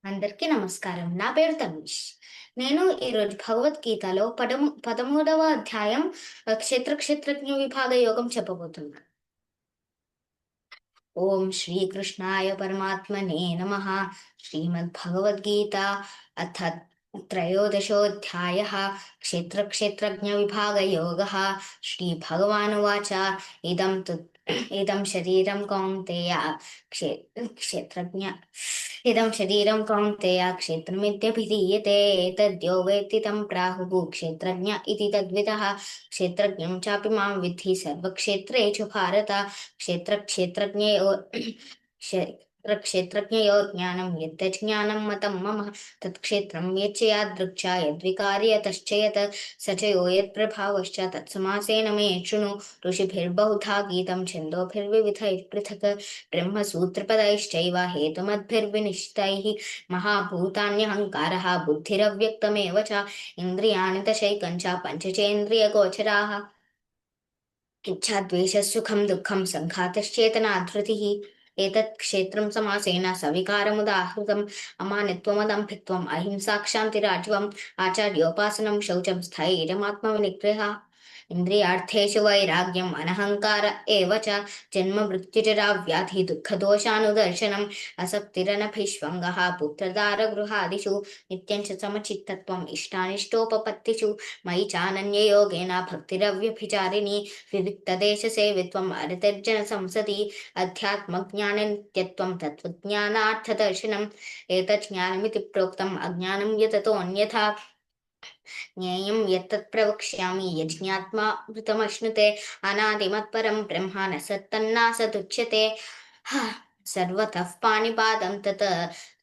అందరికీ నమస్కారం. నా పేరు తనీష్. నేను ఈరోజు భగవద్గీతలో 13వ అధ్యాయం క్షేత్రజ్ఞ విభాగ యోగం చెప్పబోతున్నాను. ఓం శ్రీకృష్ణాయ పరమాత్మనే నమః. శ్రీమద్భగవద్గీత అథ త్రయోదశోऽధ్యాయः క్షేత్రజ్ఞ విభాగ యోగः. శ్రీభగవానువాచ ఇదం శరీరం కౌంతేయ క్షే క్షేత్రజ్ఞ ఇదం శరీరం కౌంతేయ క్షేత్రమిత్యభిధీయతే. ఏతద్యో వేత్తి తం ప్రాహుః క్షేత్రజ్ఞ ఇతి తద్విదః. క్షేత్రజ్ఞం చాపి మాం విద్ధి సర్వక్షేత్రేషు భారత. క్షేత్రజ్ఞయో జ్ఞానం యజ్ఞానం మతం మమ. తత్క్షేత్రం యచ్చయాదృక్ష యద్వికారి యతశ్చ యత్ స చ యో యత్ప్రభావశ్చ తత్సమాసేన మే శృణు. ఋషిభిర్బహుధా గీతం ఛందోభిర్వివిధైః పృథక్ బ్రహ్మసూత్రపदैश्चैव हेतुमद्भिर्विनिश्चितैः. महाभूतान्यहङ्कारः बुद्धिरव्यक्तमेव च इन्द्रियाणि दशैकञ्च पञ्चचेन्द्रियगोचराः. इच्छा द्वेषः सुखं दुःखं सङ्घातश्चेतना धृतिः. एतत् क्षेत्रं समासेन सविकारमुदाहृतम्. अमानित्वमदम्भित्वम् अहिंसा क्षान्तिराजवम् आचार्योपासनं शौचं स्थैर्यमात्मविनिग्रहः. इन्द्रियार्थेषु वैराग्यम् अनहङ्कार एव च जन्म मृत्युजरा व्याधि दुःखदोषानुदर्शनम् असक्तिरनभिष्वङ्गः पुत्रदारगृहादिषु नित्यं च समचित्तत्वम् इष्टानिष्टोपपत्तिषु मयि चानन्ययोगेन भक्तिरव्यभिचारिणी विविक्तदेशसेवित्वम् अरतिर्जनसंसदि अध्यात्मज्ञाननित्यत्वं तत्त्वज्ञानार्थदर्शनम् एतत् ज्ञानमिति प्रोक्तम् अज्ञानं यततोऽन्यथा ज्ञेयं यत्तत् प्रवक्ष्यामि यज्ञात्मामृतमश्नुते अनादिमत्परं ब्रह्म न सत्तन्नासदुच्यते सर्वतः पाणिपादं तत्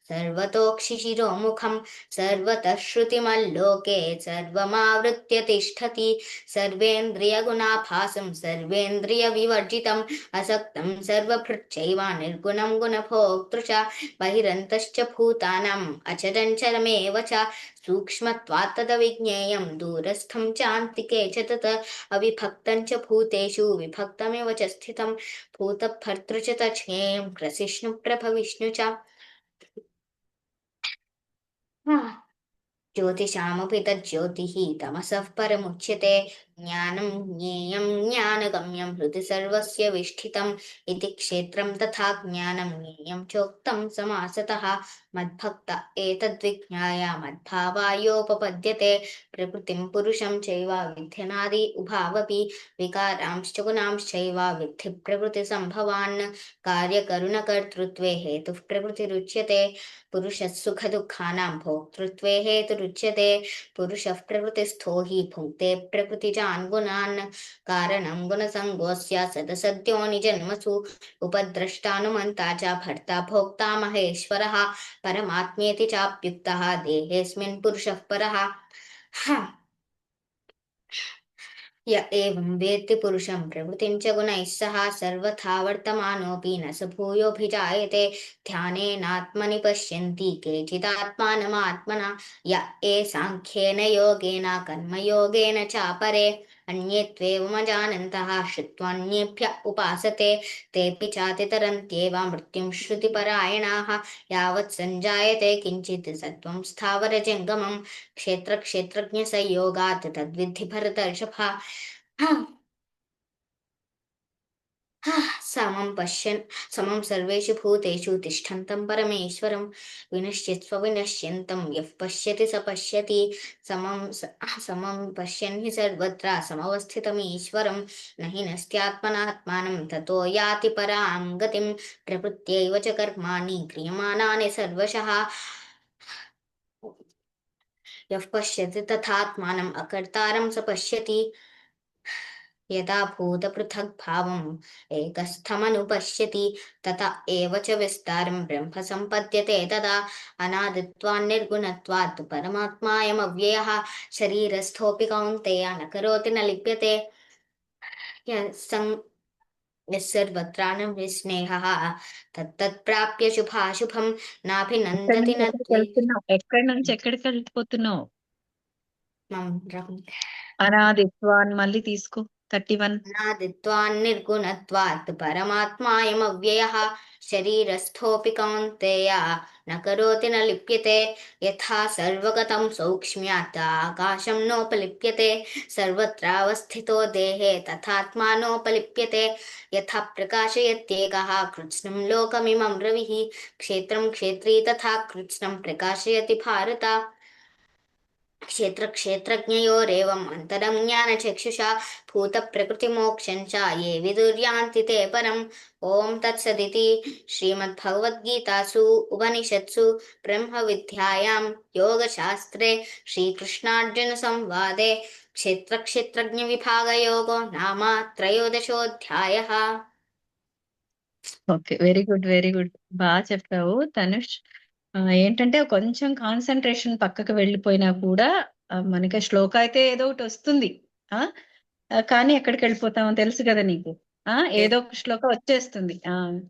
सर्वतोक्षिशिरोमुखं सर्वतः श्रुतिमल्लोके सर्वमावृत्य तिष्ठति सर्वेन्द्रियगुणाभासं सर्वेन्द्रियविवर्जितम् असक्तं सर्वभृच्चैव निर्गुणं गुणभोक्तृ च बहिरन्तश्च भूतानाम् अचरञ्चलमेव च सूक्ष्मत्वात् तदविज्ञेयं दूरस्थं चान्तिके च तत् अविभक्तं च भूतेषु विभक्तमेव च स्थितं भूतभर्तृ च तज्ज्ञेयं ग्रसिष्णुप्रभविष्णु च ज्योतिषामपि तज्ज्योतिः तमसः परमुच्यते ज्ञानं ज्ञेयं ज्ञानगम्यं हृदि सर्वस्य विष्ठितम् इति क्षेत्रं तथा ज्ञानं ज्ञेयं चोक्तं समासतः मद्भक्त एतद्विज्ञाय मद्भावायोपपद्यते प्रकृतिं पुरुषं चैव विध्यनादि उभावपि विकारांश्च गुणांश्चैव विद्धि प्रकृतिसम्भवान् कार्यकरुणकर्तृत्वे हेतुः प्रकृतिरुच्यते पुरुषः सुखदुःखानां भोक्तृत्वे हेतुरुच्यते पुरुषः प्रकृतिस्थो हि भुङ्क्ते प्रकृतिजान् गुणान् कारणं गुणसङ्गोऽस्य सदसद्यो निजन्मसु उपद्रष्टानुमन्ता च भर्ता भोक्ता महेश्वरः परमात्मेति चाप्युक्तः देहेऽस्मिन् पुरुषः परः य एवं वेत्ति पुरुषं प्रकृतिं च गुणैः सह सर्वथा वर्तमानोऽपि न स भूयोऽभिजायते ध्यानेनात्मनि पश्यन्ति केचिदात्मानमात्मना य ये साङ्ख्येन योगेन कर्मयोगेन चापरे अन्ये त्वेवमजानन्तः श्रुत्वान्येभ्य उपासते तेऽपि चातितरन्त्येव मृत्युं श्रुतिपरायणाः यावत् सञ्जायते किञ्चित् सत्त्वं स्थावरजङ्गमं क्षेत्रज्ञसंयोगात् तद्विद्धि भरतर्षभ समं सर्वेषु भूतेषु तिष्ठन्तं परमेश्वरं विनश्यत्स्व विनश्यन्तं यः पश्यति स पश्यति समं पश्यन् हि सर्वत्र समवस्थितमीश्वरं न हि नस्त्यात्मनात्मानं ततो याति परां गतिं प्रकृत्यैव च कर्माणि क्रियमाणानि सर्वशः यः पश्यति तथात्मानम् अकर्तारं स पश्यति यदा भूतपृथग्भावम् एकस्थमनुपश्यति तत एव च विस्तारं ब्रह्म सम्पद्यते तदा अनादित्वान् निर्गुणत्वात् परमात्मायमव्ययः शरीरस्थोऽपि कौन्तेय न करोति न लिप्यते यः सर्वत्राणविस्नेहः तत्तत्प्राप्य शुभाशुभं नाभिनन्दति न ఎక్కడి నుంచి ఎక్కడికి వెళ్ళిపోతున్నావు? ద్వేషం. అనాదిత్వాన్ని మళ్ళీ తీసుకో, 31. అనాదిత్వాన్ నిర్గుణత్వాత్ పరమాత్మాయమవ్యయః శరీరస్థోऽపి కౌంతేయ న కరోతి న లిప్యతే యథా సర్వగతం సౌక్ష్మ్యాత్ ఆకాశం నోపలిప్యతే సర్వత్రావస్థితో దేహే తథాత్మానోపలిప్యతే యథా ప్రకాశయత్యేకः కృత్స్నం లోకమిమం రవిః క్షేత్రం క్షేత్రీ తథా కృత్స్నం ప్రకాశయతి భారత क्षेत्रक्षेत्रज्ञयोरेवम् अन्तरं ज्ञानचक्षुषा भूतप्रकृतिमोक्षं च ये विदुर्यान्ति ते परम् ॐ तत्सदिति श्रीमद्भगवद्गीतासु उपनिषत्सु ब्रह्मविद्यायां योगशास्त्रे श्रीकृष्णार्जुनसंवादे क्षेत्रक्षेत्रज्ञविभागयोगो नाम त्रयोदशोऽध्यायः। Okay, very good, very good. బాగా చెప్పావు తనుష్. ఏంటంటే కొంచెం కాన్సన్ట్రేషన్ పక్కకు వెళ్ళిపోయినా కూడా మనకి శ్లోక అయితే ఏదో ఒకటి వస్తుంది. ఆ కానీ ఎక్కడికి వెళ్ళిపోతామో తెలుసు కదా నీకు. ఏదో ఒక శ్లోక వచ్చేస్తుంది.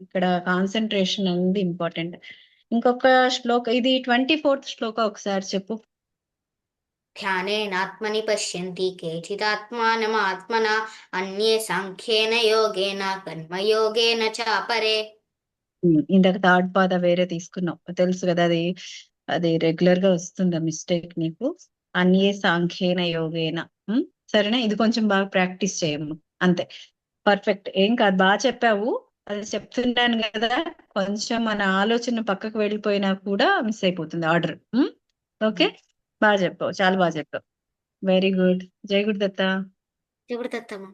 ఇక్కడ కాన్సన్ట్రేషన్ అనేది ఇంపార్టెంట్. ఇంకొక శ్లోక, ఇది 24th శ్లోక ఒకసారి చెప్పు. ध्यानेनात्मनि पश्यन्ति केचिदात्मानमात्मना अन्ये साङ्ख्येन योगेन कर्मयोगेन च अपरे। ఇందాక థర్డ్ పాద వేరే తీసుకున్నావు, తెలుసు కదా. అది రెగ్యులర్ గా వస్తుంది మిస్టేక్ నీకు. అన్యే సాంఖ్యేన యోగేన. సరేనా, ఇది కొంచెం బాగా ప్రాక్టీస్ చేయము, అంతే. పర్ఫెక్ట్, ఏం కాదు, బాగా చెప్పావు. అది చెప్తున్నాను కదా, కొంచెం మన ఆలోచన పక్కకు వెళ్ళిపోయినా కూడా మిస్ అయిపోతుంది ఆర్డర్. ఓకే, బాగా చెప్పావు, చాలా బాగా చెప్పావు. Very good. జై గురుదత్త. జై గురుదత్తమ్మ.